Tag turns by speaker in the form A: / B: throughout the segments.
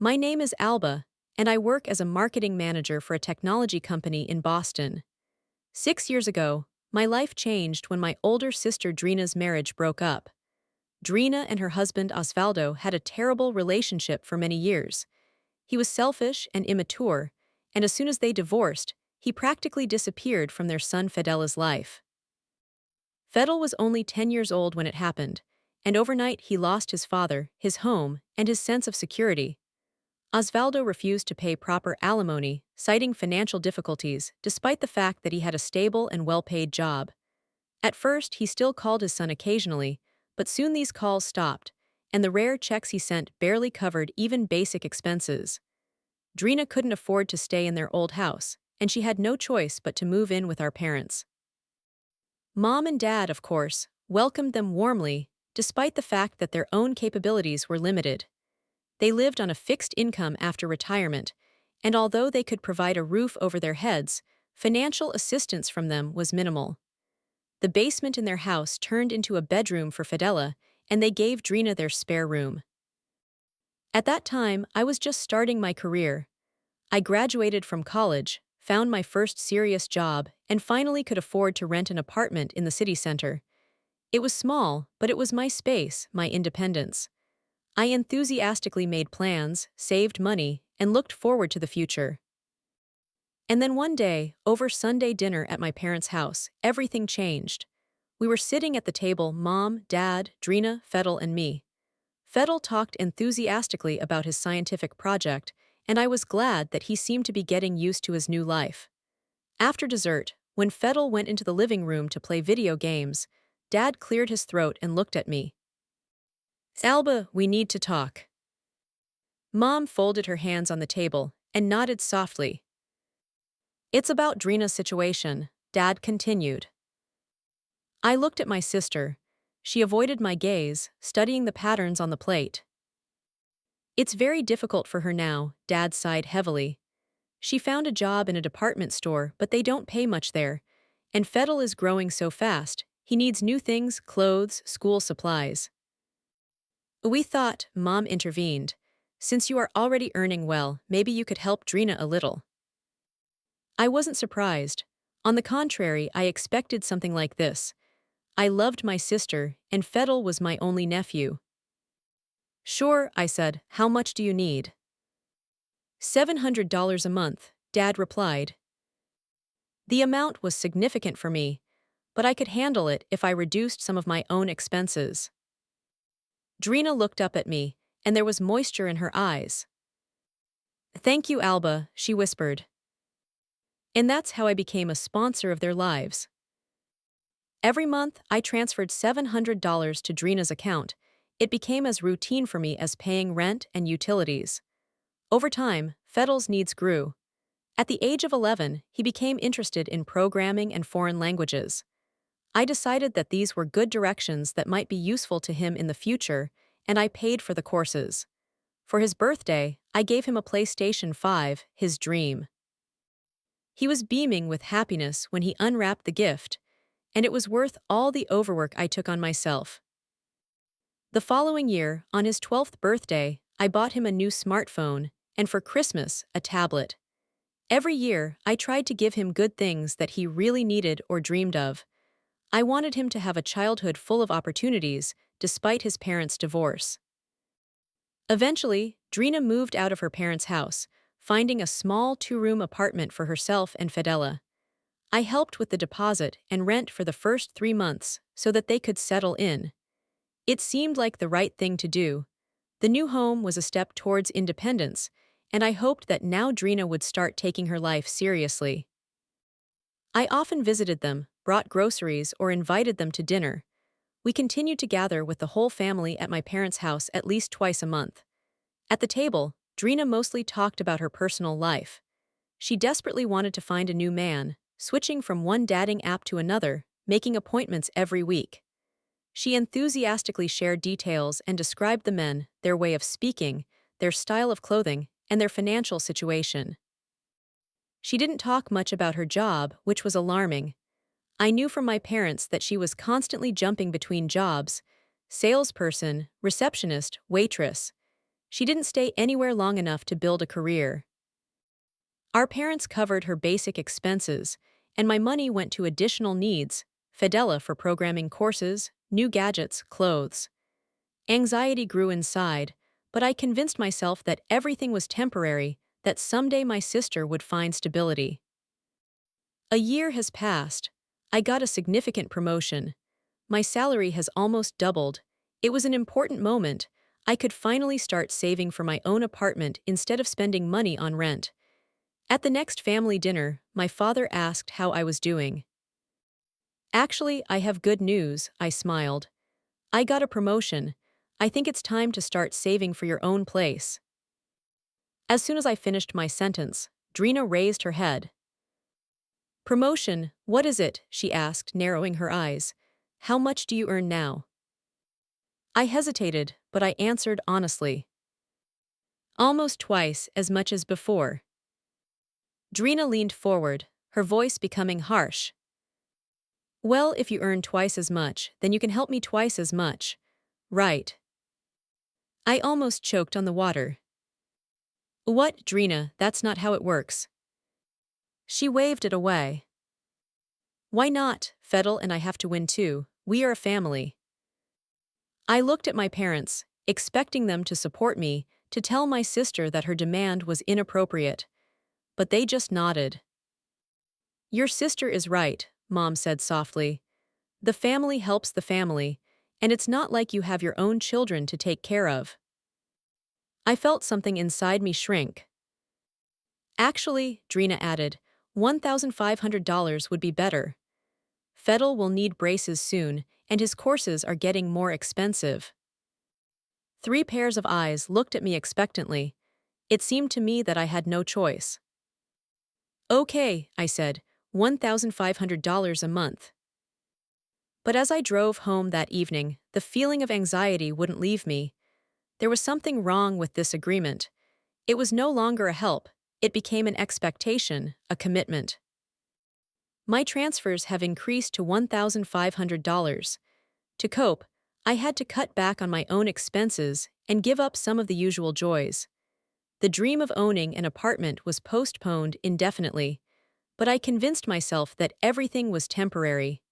A: My name is Alba, and I work as a marketing manager for a technology company in Boston. 6 years ago, my life changed when my older sister Drina's marriage broke up. Drina and her husband Osvaldo had a terrible relationship for many years. He was selfish and immature, and as soon as they divorced, he practically disappeared from their son Fedela's life. Fedel was only 10 years old when it happened, and overnight he lost his father, his home, and his sense of security. Osvaldo refused to pay proper alimony, citing financial difficulties, despite the fact that he had a stable and well-paid job. At first, he still called his son occasionally, but soon these calls stopped, and the rare checks he sent barely covered even basic expenses. Drina couldn't afford to stay in their old house, and she had no choice but to move in with our parents. Mom and Dad, of course, welcomed them warmly, despite the fact that their own capabilities were limited. They lived on a fixed income after retirement, and although they could provide a roof over their heads, financial assistance from them was minimal. The basement in their house turned into a bedroom for Fedela, and they gave Drina their spare room. At that time, I was just starting my career. I graduated from college, found my first serious job, and finally could afford to rent an apartment in the city center. It was small, but it was my space, my independence. I enthusiastically made plans, saved money, and looked forward to the future. And then one day, over Sunday dinner at my parents' house, everything changed. We were sitting at the table, Mom, Dad, Drina, Fedel, and me. Fedel talked enthusiastically about his scientific project, and I was glad that he seemed to be getting used to his new life. After dessert, when Fedel went into the living room to play video games, Dad cleared his throat and looked at me. Alba, we need to talk. Mom folded her hands on the table and nodded softly. It's about Drina's situation, Dad continued. I looked at my sister. She avoided my gaze, studying the patterns on the plate. It's very difficult for her now, Dad sighed heavily. She found a job in a department store, but they don't pay much there. And Fedel is growing so fast, he needs new things, clothes, school supplies. We thought, Mom intervened. Since you are already earning well, maybe you could help Drina a little. I wasn't surprised. On the contrary, I expected something like this. I loved my sister, and Fedel was my only nephew. Sure, I said, how much do you need? $700 a month, Dad replied. The amount was significant for me, but I could handle it if I reduced some of my own expenses. Drina looked up at me, and there was moisture in her eyes. Thank you, Alba, she whispered. And that's how I became a sponsor of their lives. Every month, I transferred $700 to Drina's account. It became as routine for me as paying rent and utilities. Over time, Fedel's needs grew. At the age of 11, he became interested in programming and foreign languages. I decided that these were good directions that might be useful to him in the future, and I paid for the courses. For his birthday, I gave him a PlayStation 5, his dream. He was beaming with happiness when he unwrapped the gift, and it was worth all the overwork I took on myself. The following year, on his 12th birthday, I bought him a new smartphone, and for Christmas, a tablet. Every year, I tried to give him good things that he really needed or dreamed of. I wanted him to have a childhood full of opportunities, despite his parents' divorce. Eventually, Drina moved out of her parents' house, finding a small 2-room apartment for herself and Fedela. I helped with the deposit and rent for the first 3 months so that they could settle in. It seemed like the right thing to do. The new home was a step towards independence, and I hoped that now Drina would start taking her life seriously. I often visited them, brought groceries, or invited them to dinner. We continued to gather with the whole family at my parents' house at least twice a month. At the table, Drina mostly talked about her personal life. She desperately wanted to find a new man, switching from one dating app to another, making appointments every week. She enthusiastically shared details and described the men, their way of speaking, their style of clothing, and their financial situation. She didn't talk much about her job, which was alarming. I knew from my parents that she was constantly jumping between jobs: salesperson, receptionist, waitress. She didn't stay anywhere long enough to build a career. Our parents covered her basic expenses, and my money went to additional needs, Fedela for programming courses, new gadgets, clothes. Anxiety grew inside, but I convinced myself that everything was temporary, that someday my sister would find stability. A year has passed. I got a significant promotion. My salary has almost doubled. It was an important moment. I could finally start saving for my own apartment instead of spending money on rent. At the next family dinner, my father asked how I was doing. Actually, I have good news, I smiled. I got a promotion. I think it's time to start saving for your own place. As soon as I finished my sentence, Drina raised her head. Promotion, what is it? She asked, narrowing her eyes. How much do you earn now? I hesitated, but I answered honestly. Almost twice as much as before. Drina leaned forward, her voice becoming harsh. Well, if you earn twice as much, then you can help me twice as much. Right. I almost choked on the water. What, Drina, that's not how it works. She waved it away. Why not? Fedel and I have to win too. We are a family. I looked at my parents, expecting them to support me, to tell my sister that her demand was inappropriate. But they just nodded. Your sister is right, Mom said softly. The family helps the family, and it's not like you have your own children to take care of. I felt something inside me shrink. Actually, Drina added, $1,500 would be better. Fedel will need braces soon, and his courses are getting more expensive. 3 pairs of eyes looked at me expectantly. It seemed to me that I had no choice. Okay, I said, $1,500 a month. But as I drove home that evening, the feeling of anxiety wouldn't leave me. There was something wrong with this agreement. It was no longer a help, it became an expectation, a commitment. My transfers have increased to $1,500. To cope, I had to cut back on my own expenses and give up some of the usual joys. The dream of owning an apartment was postponed indefinitely, but I convinced myself that everything was temporary.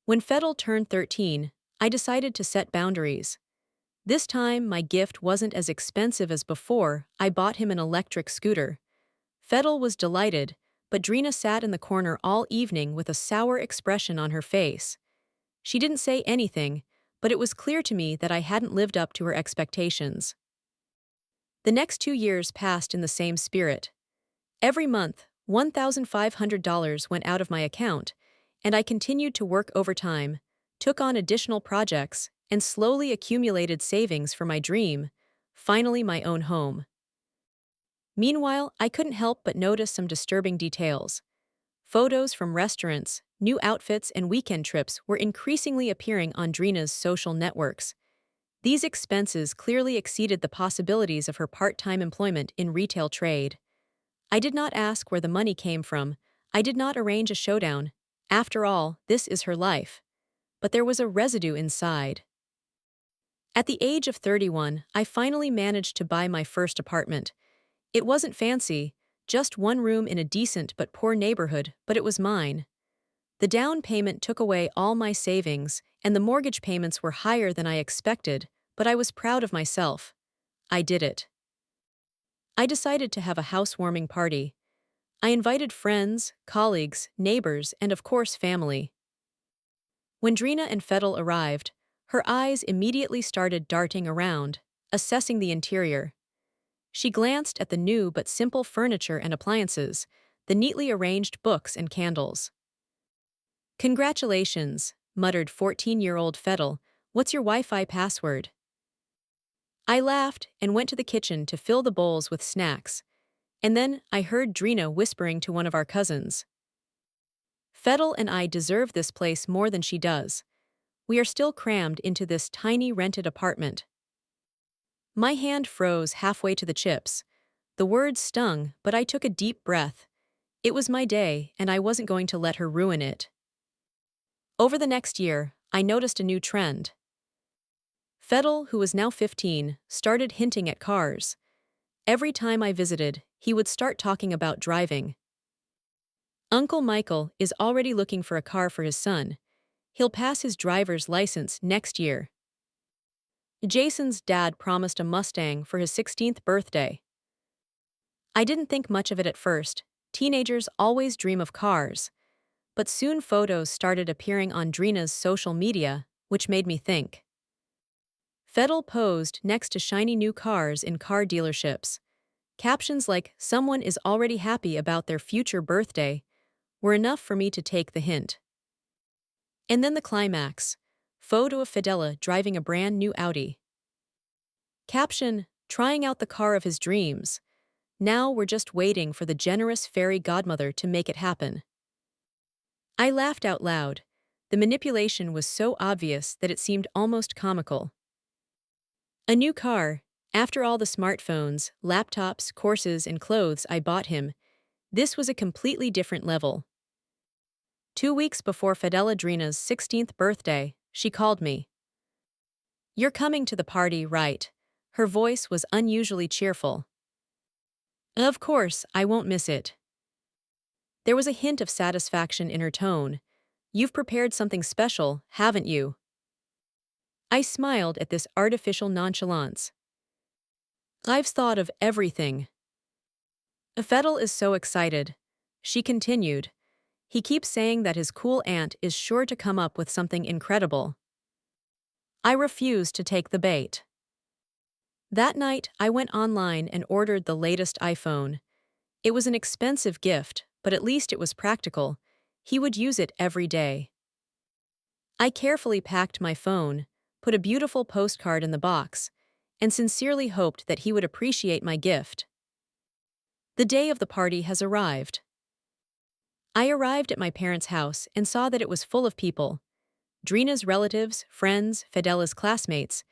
A: When Fedel turned 13, I decided to set boundaries. This time, my gift wasn't as expensive as before. I bought him an electric scooter. Fedel was delighted, but Drina sat in the corner all evening with a sour expression on her face. She didn't say anything, but it was clear to me that I hadn't lived up to her expectations. The next 2 years passed in the same spirit. Every month, $1,500 went out of my account, and I continued to work overtime, took on additional projects, and slowly accumulated savings for my dream, finally my own home. Meanwhile, I couldn't help but notice some disturbing details. Photos from restaurants, new outfits, and weekend trips were increasingly appearing on Drina's social networks. These expenses clearly exceeded the possibilities of her part-time employment in retail trade. I did not ask where the money came from. I did not arrange a showdown. After all, this is her life. But there was a residue inside. At the age of 31, I finally managed to buy my first apartment. It wasn't fancy, just one room in a decent but poor neighborhood, but it was mine. The down payment took away all my savings, and the mortgage payments were higher than I expected, but I was proud of myself. I did it. I decided to have a housewarming party. I invited friends, colleagues, neighbors, and of course family. When Drina and Fedel arrived, her eyes immediately started darting around, assessing the interior. She glanced at the new but simple furniture and appliances, the neatly arranged books and candles. Congratulations, muttered 14-year-old Fedel. What's your Wi-Fi password? I laughed and went to the kitchen to fill the bowls with snacks. And then I heard Drina whispering to one of our cousins. Fedel and I deserve this place more than she does. We are still crammed into this tiny rented apartment. My hand froze halfway to the chips. The words stung, but I took a deep breath. It was my day, and I wasn't going to let her ruin it. Over the next year, I noticed a new trend. Fedel, who was now 15, started hinting at cars. Every time I visited, he would start talking about driving. Uncle Michael is already looking for a car for his son. He'll pass his driver's license next year. Jason's dad promised a Mustang for his 16th birthday. I didn't think much of it at first. Teenagers always dream of cars. But soon photos started appearing on Drina's social media, which made me think. Fedel posed next to shiny new cars in car dealerships. Captions like, "Someone is already happy about their future birthday," were enough for me to take the hint. And then the climax. Photo of Fedela driving a brand new Audi. Caption, "Trying out the car of his dreams. Now we're just waiting for the generous fairy godmother to make it happen." I laughed out loud. The manipulation was so obvious that it seemed almost comical. A new car. After all the smartphones, laptops, courses, and clothes I bought him, this was a completely different level. 2 weeks before Fedela Drina's 16th birthday, she called me. "You're coming to the party, right?" Her voice was unusually cheerful. "Of course, I won't miss it." There was a hint of satisfaction in her tone. "You've prepared something special, haven't you?" I smiled at this artificial nonchalance. "I've thought of everything." Fedel is so excited. She continued. "He keeps saying that his cool aunt is sure to come up with something incredible." I refused to take the bait. That night, I went online and ordered the latest iPhone. It was an expensive gift, but at least it was practical. He would use it every day. I carefully packed my phone, put a beautiful postcard in the box, and sincerely hoped that he would appreciate my gift. The day of the party has arrived. I arrived at my parents' house and saw that it was full of people. Drina's relatives, friends, Fedela's classmates.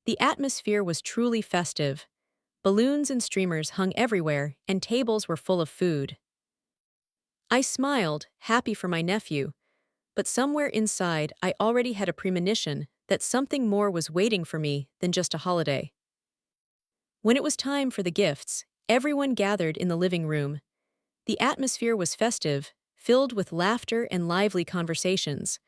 A: The atmosphere was truly festive. Balloons and streamers hung everywhere, and tables were full of food. I smiled, happy for my nephew, but somewhere inside I already had a premonition that something more was waiting for me than just a holiday. When it was time for the gifts, everyone gathered in the living room. The atmosphere was festive, filled with laughter and lively conversations.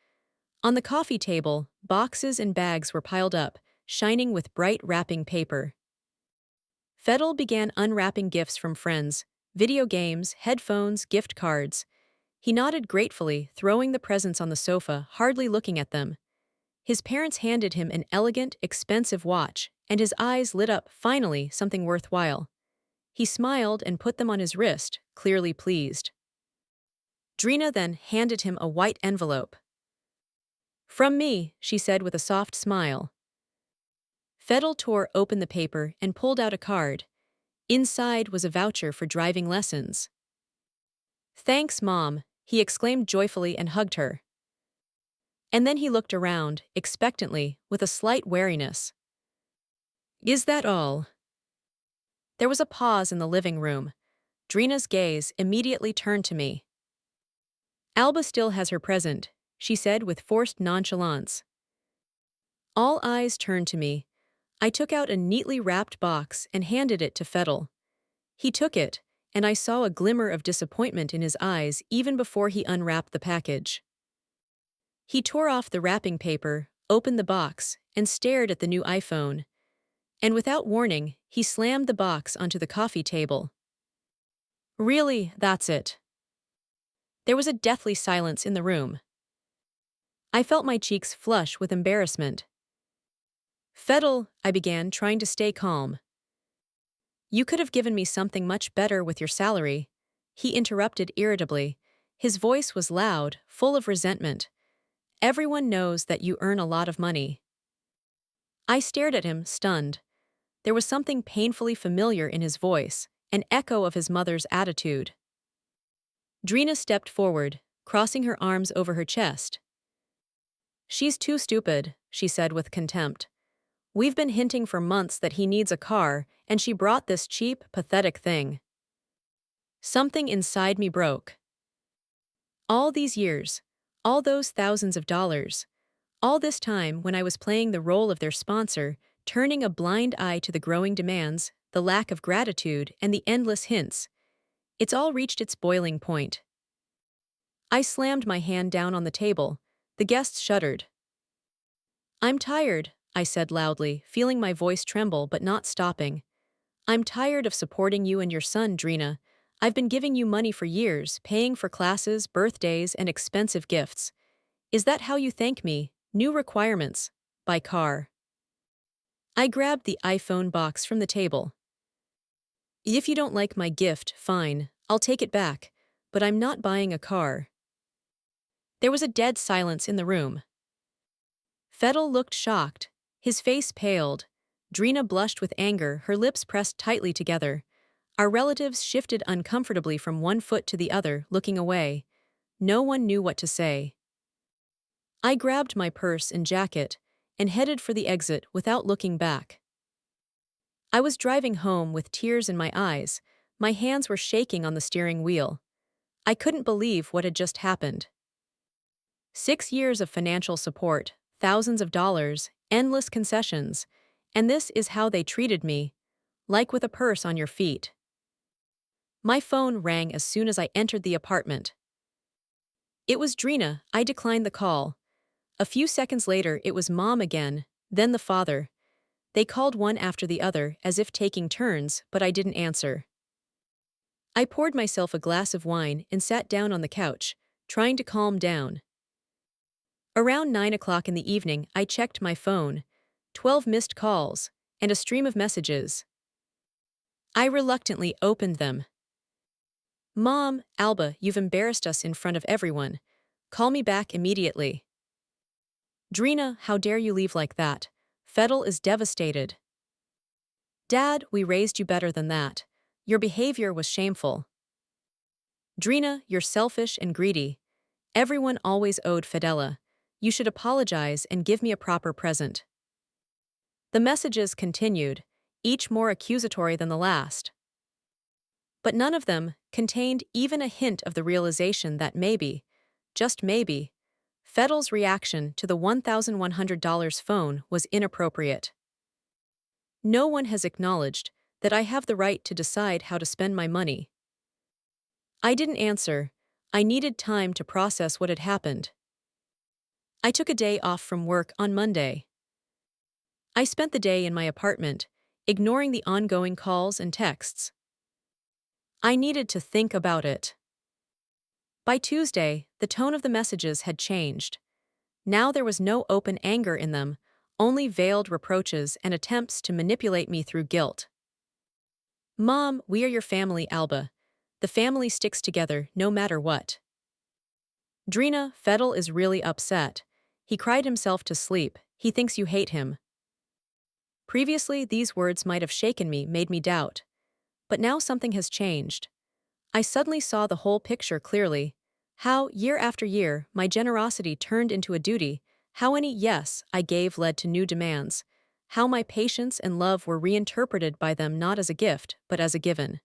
A: On the coffee table, boxes and bags were piled up, shining with bright wrapping paper. Fedel began unwrapping gifts from friends, video games, headphones, gift cards. He nodded gratefully, throwing the presents on the sofa, hardly looking at them. His parents handed him an elegant, expensive watch, and his eyes lit up, finally, something worthwhile. He smiled and put them on his wrist, clearly pleased. Drina then handed him a white envelope. "From me," she said with a soft smile. Fedel tore open the paper and pulled out a card. Inside was a voucher for driving lessons. "Thanks, Mom," he exclaimed joyfully and hugged her. And then he looked around, expectantly, with a slight wariness. "Is that all?" There was a pause in the living room. Drina's gaze immediately turned to me. "Alba still has her present," she said with forced nonchalance. All eyes turned to me. I took out a neatly wrapped box and handed it to Fedel. He took it, and I saw a glimmer of disappointment in his eyes even before he unwrapped the package. He tore off the wrapping paper, opened the box, and stared at the new iPhone. And without warning, he slammed the box onto the coffee table. "Really, that's it?" There was a deathly silence in the room. I felt my cheeks flush with embarrassment. "Fedel," I began, trying to stay calm. "You could have given me something much better with your salary," he interrupted irritably. His voice was loud, full of resentment. "Everyone knows that you earn a lot of money." I stared at him, stunned. There was something painfully familiar in his voice, an echo of his mother's attitude. Drina stepped forward, crossing her arms over her chest. "She's too stupid," she said with contempt. "We've been hinting for months that he needs a car, and she brought this cheap, pathetic thing." Something inside me broke. All these years, all those thousands of dollars, All this time when I was playing the role of their sponsor, turning a blind eye to the growing demands, the lack of gratitude, and the endless hints. It's all reached its boiling point. I slammed my hand down on the table. The guests shuddered. I'm tired, I said loudly, feeling my voice tremble but not stopping. I'm tired of supporting you and your son, Drina. I've been giving you money for years, paying for classes, birthdays, and expensive gifts. Is that how you thank me? New requirements. By car. I grabbed the iPhone box from the table. If you don't like my gift, fine, I'll take it back, but I'm not buying a car. There was a dead silence in the room. Fettel looked shocked. His face paled. Drina blushed with anger, her lips pressed tightly together. Our relatives shifted uncomfortably from one foot to the other, looking away. No one knew what to say. I grabbed my purse and jacket and headed for the exit without looking back. I was driving home with tears in my eyes. My hands were shaking on the steering wheel. I couldn't believe what had just happened. 6 years of financial support, thousands of dollars, endless concessions, and this is how they treated me, like with a purse on your feet. My phone rang as soon as I entered the apartment. It was Drina. I declined the call. A few seconds later, it was Mom again, then the father. They called one after the other, as if taking turns, but I didn't answer. I poured myself a glass of wine and sat down on the couch, trying to calm down. Around 9 o'clock in the evening, I checked my phone. 12 missed calls, and a stream of messages. I reluctantly opened them. Mom, Alba, you've embarrassed us in front of everyone. Call me back immediately. Drina, how dare you leave like that? Fettel is devastated. Dad, we raised you better than that. Your behavior was shameful. Drina, you're selfish and greedy. Everyone always owed Fedela. You should apologize and give me a proper present. The messages continued, each more accusatory than the last. But none of them contained even a hint of the realization that maybe, just maybe, Fettel's reaction to the $1,100 phone was inappropriate. No one has acknowledged that I have the right to decide how to spend my money. I didn't answer. I needed time to process what had happened. I took a day off from work on Monday. I spent the day in my apartment, ignoring the ongoing calls and texts. I needed to think about it. By Tuesday, the tone of the messages had changed. Now there was no open anger in them, only veiled reproaches and attempts to manipulate me through guilt. Mom, we are your family, Alba. The family sticks together no matter what. Drina, Fettel is really upset. He cried himself to sleep. He thinks you hate him. Previously, these words might have shaken me, made me doubt. But now something has changed. I suddenly saw the whole picture clearly. How, year after year, my generosity turned into a duty. How any yes I gave led to new demands. How my patience and love were reinterpreted by them not as a gift, but as a given.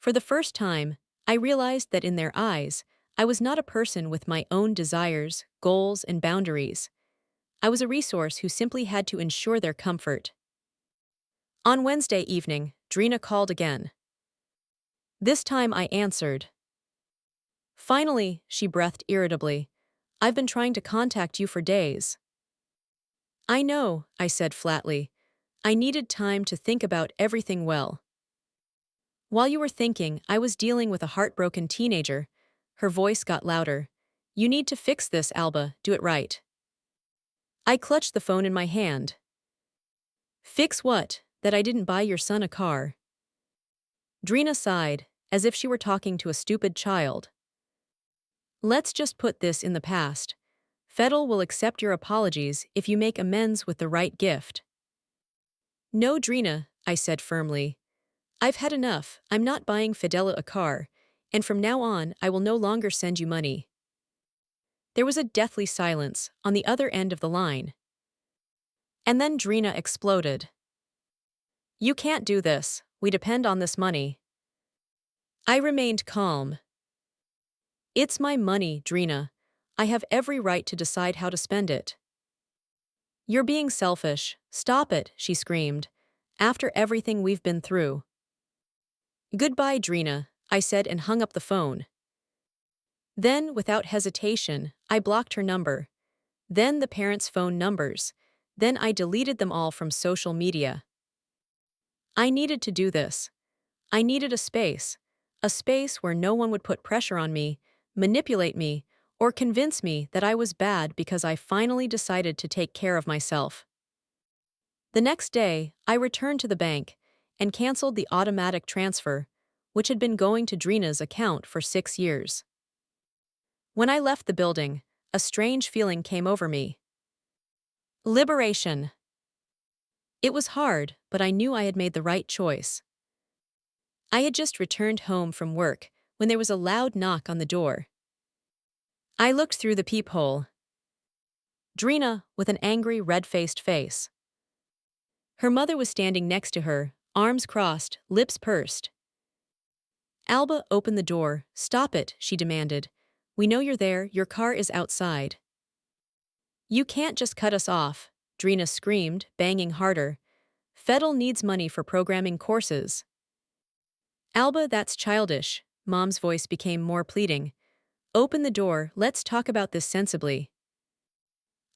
A: For the first time, I realized that in their eyes, I was not a person with my own desires, goals, and boundaries. I was a resource who simply had to ensure their comfort. On Wednesday evening, Drina called again. This time I answered. Finally, she breathed irritably. I've been trying to contact you for days. I know, I said flatly. I needed time to think about everything well. While you were thinking, I was dealing with a heartbroken teenager. Her voice got louder. You need to fix this, Alba, do it right. I clutched the phone in my hand. Fix what? That I didn't buy your son a car. Drina sighed, as if she were talking to a stupid child. Let's just put this in the past. Fettel will accept your apologies if you make amends with the right gift. No, Drina, I said firmly. I've had enough. I'm not buying Fedela a car, and from now on I will no longer send you money. There was a deathly silence on the other end of the line. And then Drina exploded. You can't do this. We depend on this money. I remained calm. It's my money, Drina. I have every right to decide how to spend it. You're being selfish. Stop it, she screamed. After everything we've been through. Goodbye, Drina, I said and hung up the phone. Then, without hesitation, I blocked her number. Then the parents' phone numbers. Then I deleted them all from social media. I needed to do this. I needed a space. A space where no one would put pressure on me, manipulate me, or convince me that I was bad because I finally decided to take care of myself. The next day, I returned to the bank and canceled the automatic transfer, which had been going to Drina's account for 6 years. When I left the building, a strange feeling came over me. Liberation. It was hard, but I knew I had made the right choice. I had just returned home from work when there was a loud knock on the door. I looked through the peephole. Drina, with an angry, red-faced face. Her mother was standing next to her, arms crossed, lips pursed. Alba opened the door. Stop it, she demanded. We know you're there, your car is outside. You can't just cut us off, Drina screamed, banging harder. Fedel needs money for programming courses. Alba, that's childish. Mom's voice became more pleading. Open the door, let's talk about this sensibly.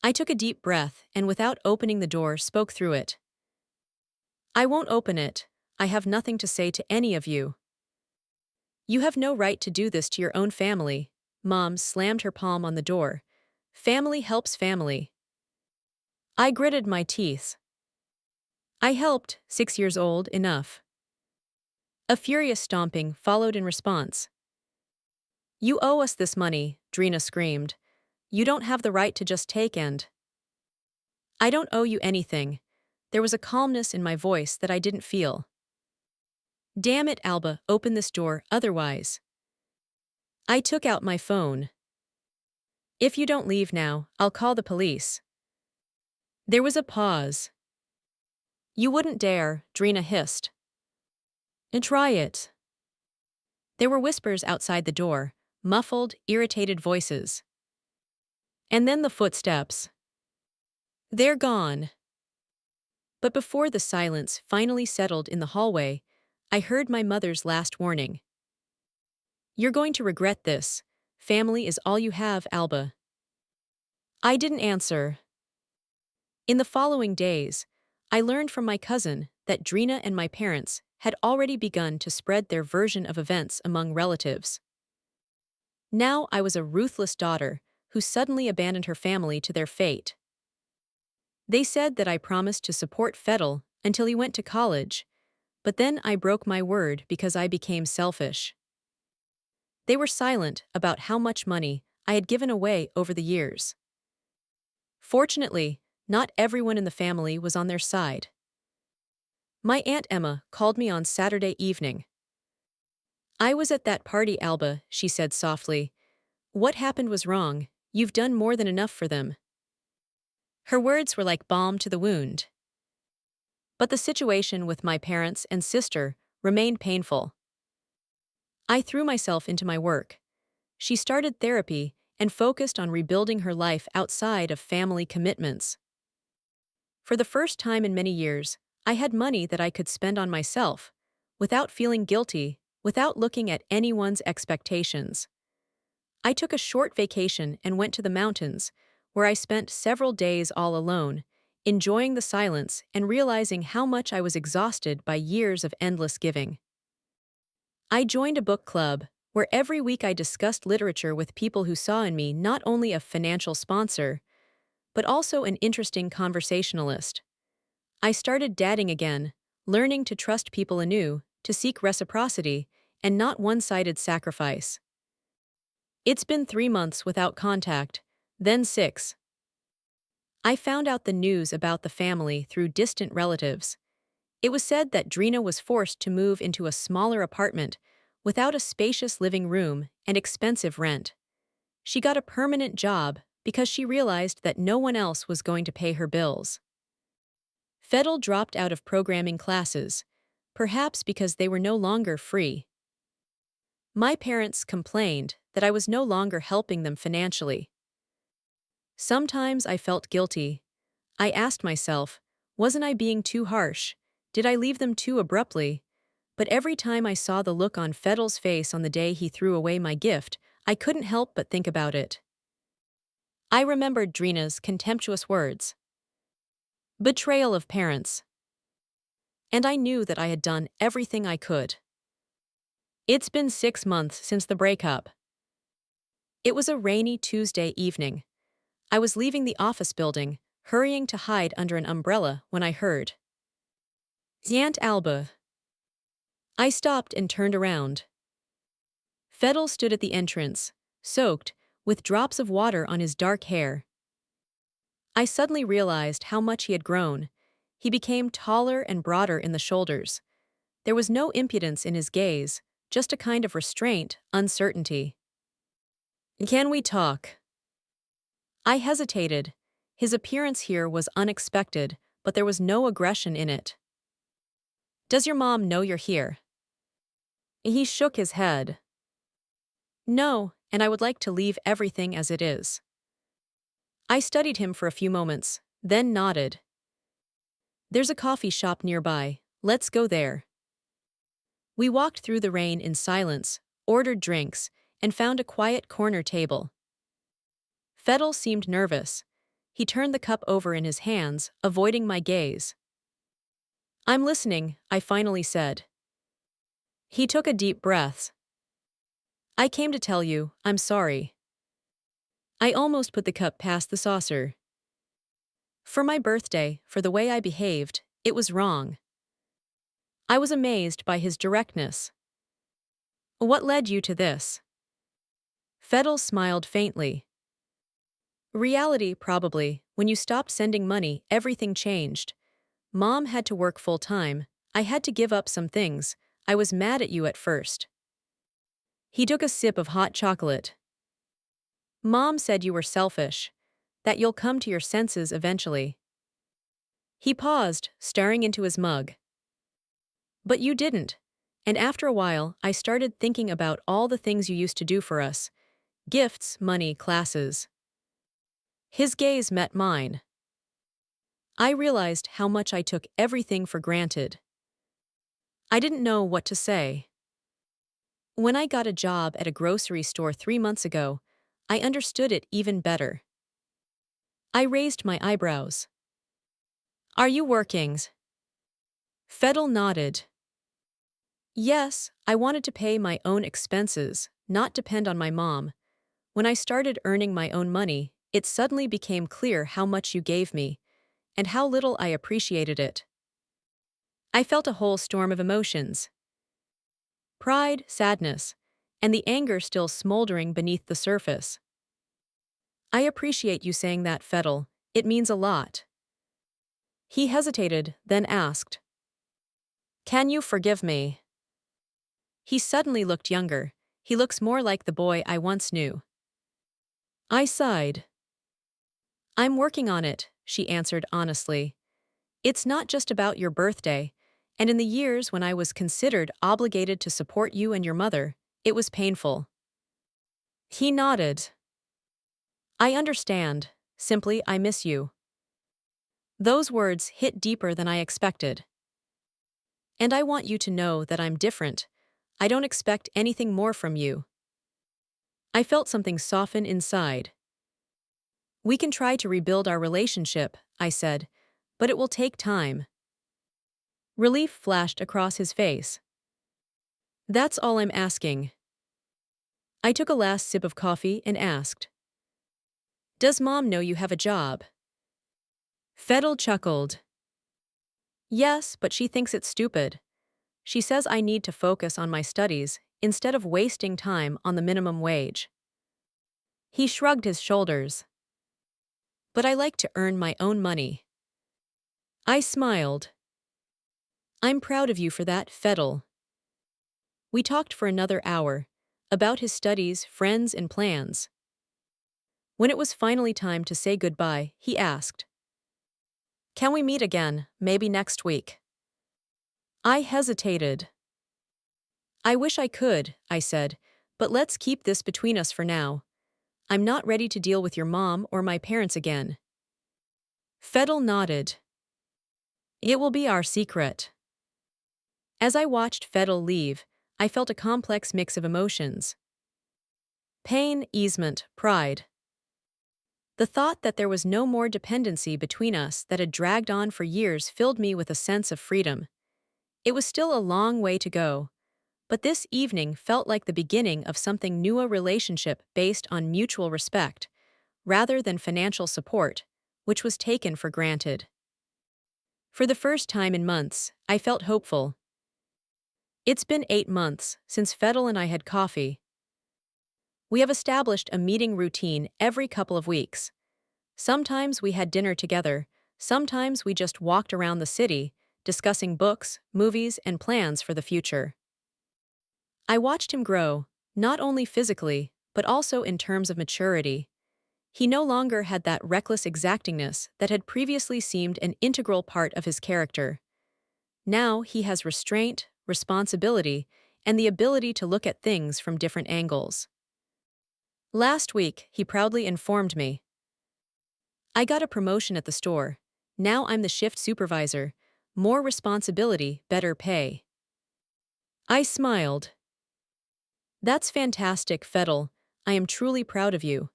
A: I took a deep breath and without opening the door spoke through it. I won't open it. I have nothing to say to any of you. You have no right to do this to your own family. Mom slammed her palm on the door. Family helps family. I gritted my teeth. I helped, 6 years old, enough. A furious stomping followed in response. You owe us this money, Drina screamed. You don't have the right to just take and. I don't owe you anything. There was a calmness in my voice that I didn't feel. Damn it, Alba, open this door, otherwise. I took out my phone. If you don't leave now, I'll call the police. There was a pause. You wouldn't dare, Drina hissed. And try it. There were whispers outside the door, muffled, irritated voices. And then the footsteps. They're gone. But before the silence finally settled in the hallway, I heard my mother's last warning. You're going to regret this. Family is all you have, Alba. I didn't answer. In the following days, I learned from my cousin that Drina and my parents had already begun to spread their version of events among relatives. Now I was a ruthless daughter who suddenly abandoned her family to their fate. They said that I promised to support Fedel until he went to college, but then I broke my word because I became selfish. They were silent about how much money I had given away over the years. Fortunately, not everyone in the family was on their side. My Aunt Emma called me on Saturday evening. I was at that party, Alba, she said softly. What happened was wrong. You've done more than enough for them. Her words were like balm to the wound. But the situation with my parents and sister remained painful. I threw myself into my work. She started therapy and focused on rebuilding her life outside of family commitments. For the first time in many years, I had money that I could spend on myself, without feeling guilty, without looking at anyone's expectations. I took a short vacation and went to the mountains, where I spent several days all alone, enjoying the silence and realizing how much I was exhausted by years of endless giving. I joined a book club, where every week I discussed literature with people who saw in me not only a financial sponsor, but also an interesting conversationalist. I started dating again, learning to trust people anew, to seek reciprocity, and not one-sided sacrifice. It's been 3 months without contact, then 6. I found out the news about the family through distant relatives. It was said that Drina was forced to move into a smaller apartment without a spacious living room and expensive rent. She got a permanent job because she realized that no one else was going to pay her bills. Fedel dropped out of programming classes, perhaps because they were no longer free. My parents complained that I was no longer helping them financially. Sometimes I felt guilty. I asked myself, wasn't I being too harsh? Did I leave them too abruptly? But every time I saw the look on Fettel's face on the day he threw away my gift, I couldn't help but think about it. I remembered Drina's contemptuous words. Betrayal of parents. And I knew that I had done everything I could. It's been 6 months since the breakup. It was a rainy Tuesday evening. I was leaving the office building, hurrying to hide under an umbrella when I heard Aunt Alba. I stopped and turned around. Fettel stood at the entrance, soaked, with drops of water on his dark hair. I suddenly realized how much he had grown. He became taller and broader in the shoulders. There was no impudence in his gaze, just a kind of restraint, uncertainty. Can we talk? I hesitated. His appearance here was unexpected, but there was no aggression in it. Does your mom know you're here? He shook his head. No, and I would like to leave everything as it is. I studied him for a few moments, then nodded. There's a coffee shop nearby. Let's go there. We walked through the rain in silence, ordered drinks, and found a quiet corner table. Fettel seemed nervous. He turned the cup over in his hands, avoiding my gaze. I'm listening, I finally said. He took a deep breath. I came to tell you, I'm sorry. I almost put the cup past the saucer. For my birthday, for the way I behaved, it was wrong. I was amazed by his directness. What led you to this? Fettel smiled faintly. Reality, probably. When you stopped sending money, everything changed. Mom had to work full-time. I had to give up some things. I was mad at you at first. He took a sip of hot chocolate. Mom said you were selfish, that you'll come to your senses eventually. He paused, staring into his mug. But you didn't. And after a while, I started thinking about all the things you used to do for us. Gifts, money, classes. His gaze met mine. I realized how much I took everything for granted. I didn't know what to say. When I got a job at a grocery store 3 months ago, I understood it even better. I raised my eyebrows. Are you working? Fettel nodded. Yes, I wanted to pay my own expenses, not depend on my mom. When I started earning my own money, it suddenly became clear how much you gave me, and how little I appreciated it. I felt a whole storm of emotions. Pride, sadness, and the anger still smoldering beneath the surface. I appreciate you saying that, Fettel. It means a lot. He hesitated, then asked, Can you forgive me? He suddenly looked younger. He looks more like the boy I once knew. I sighed. I'm working on it, she answered honestly. It's not just about your birthday, and in the years when I was considered obligated to support you and your mother, it was painful. He nodded. I understand. Simply, I miss you. Those words hit deeper than I expected. And I want you to know that I'm different. I don't expect anything more from you. I felt something soften inside. We can try to rebuild our relationship, I said, but it will take time. Relief flashed across his face. That's all I'm asking. I took a last sip of coffee and asked, Does Mom know you have a job? Fettel chuckled. Yes, but she thinks it's stupid. She says I need to focus on my studies instead of wasting time on the minimum wage. He shrugged his shoulders. But I like to earn my own money. I smiled. I'm proud of you for that, Fettel. We talked for another hour, about his studies, friends, and plans. When it was finally time to say goodbye, he asked, Can we meet again, maybe next week? I hesitated. I wish I could, I said, but let's keep this between us for now. I'm not ready to deal with your mom or my parents again. Fedel nodded. It will be our secret. As I watched Fedel leave, I felt a complex mix of emotions. Pain, easement, pride. The thought that there was no more dependency between us that had dragged on for years filled me with a sense of freedom. It was still a long way to go, but this evening felt like the beginning of something new, a relationship based on mutual respect, rather than financial support, which was taken for granted. For the first time in months, I felt hopeful. It's been 8 months since Fedel and I had coffee. We have established a meeting routine every couple of weeks. Sometimes we had dinner together, sometimes we just walked around the city, discussing books, movies, and plans for the future. I watched him grow, not only physically, but also in terms of maturity. He no longer had that reckless exactingness that had previously seemed an integral part of his character. Now he has restraint, responsibility, and the ability to look at things from different angles. Last week, he proudly informed me, I got a promotion at the store. Now I'm the shift supervisor. More responsibility, better pay. I smiled. That's fantastic, Fedel. I am truly proud of you.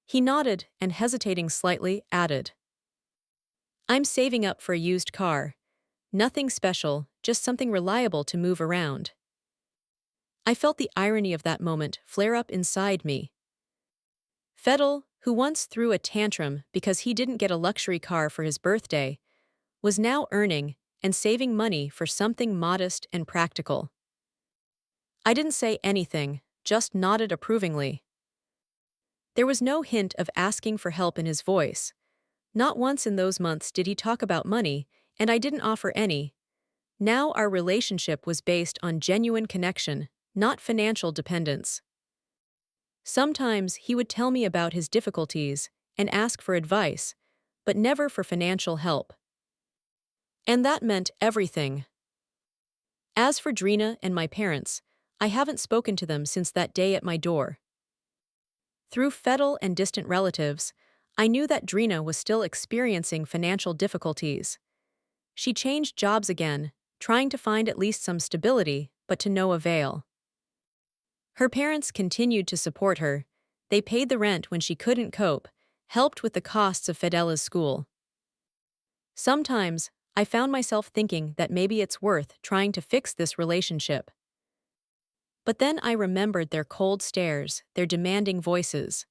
A: He nodded and, hesitating slightly, added, I'm saving up for a used car. Nothing special, just something reliable to move around. I felt the irony of that moment flare up inside me. Fedel, who once threw a tantrum because he didn't get a luxury car for his birthday, was now earning and saving money for something modest and practical. I didn't say anything, just nodded approvingly. There was no hint of asking for help in his voice. Not once in those months did he talk about money, and I didn't offer any. Now our relationship was based on genuine connection, not financial dependence. Sometimes he would tell me about his difficulties and ask for advice, but never for financial help. And that meant everything. As for Drina and my parents, I haven't spoken to them since that day at my door. Through Fedel and distant relatives, I knew that Drina was still experiencing financial difficulties. She changed jobs again, trying to find at least some stability, but to no avail. Her parents continued to support her. They paid the rent when she couldn't cope, helped with the costs of Fedela's school. Sometimes, I found myself thinking that maybe it's worth trying to fix this relationship. But then I remembered their cold stares, their demanding voices.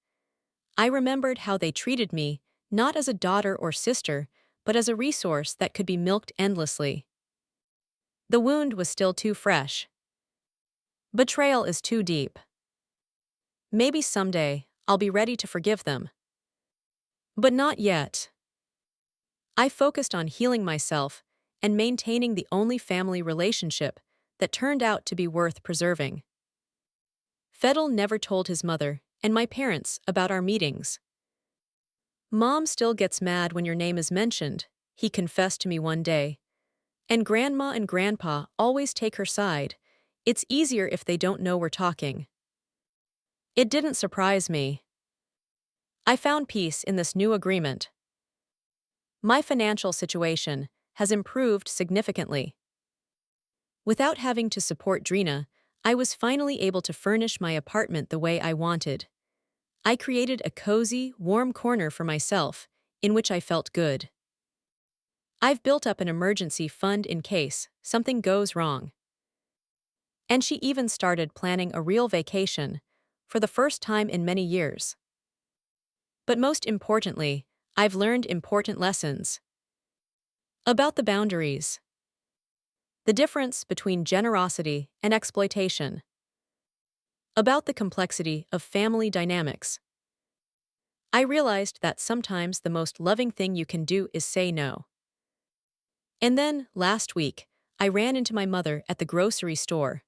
A: I remembered how they treated me, not as a daughter or sister, but as a resource that could be milked endlessly. The wound was still too fresh. Betrayal is too deep. Maybe someday, I'll be ready to forgive them. But not yet. I focused on healing myself and maintaining the only family relationship that turned out to be worth preserving. Fedel never told his mother and my parents about our meetings. Mom still gets mad when your name is mentioned, he confessed to me one day. And Grandma and Grandpa always take her side. It's easier if they don't know we're talking. It didn't surprise me. I found peace in this new agreement. My financial situation has improved significantly. Without having to support Drina, I was finally able to furnish my apartment the way I wanted. I created a cozy, warm corner for myself, in which I felt good. I've built up an emergency fund in case something goes wrong. And she even started planning a real vacation, for the first time in many years. But most importantly, I've learned important lessons. About the boundaries. The difference between generosity and exploitation. About the complexity of family dynamics. I realized that sometimes the most loving thing you can do is say no. And then, last week, I ran into my mother at the grocery store.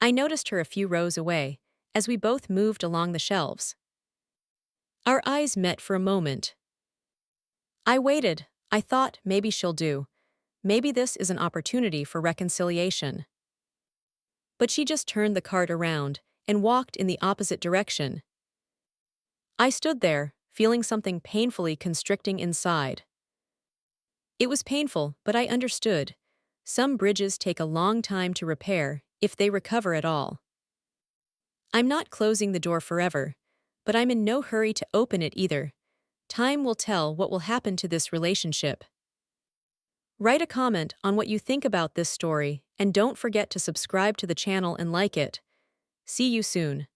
A: I noticed her a few rows away, as we both moved along the shelves. Our eyes met for a moment. I waited. I thought maybe she'll do. Maybe this is an opportunity for reconciliation. But she just turned the cart around and walked in the opposite direction, I stood there, feeling something painfully constricting inside. It was painful, but I understood. Some bridges take a long time to repair, if they recover at all. I'm not closing the door forever, but I'm in no hurry to open it either. Time will tell what will happen to this relationship. Write a comment on what you think about this story, and don't forget to subscribe to the channel and like it. See you soon.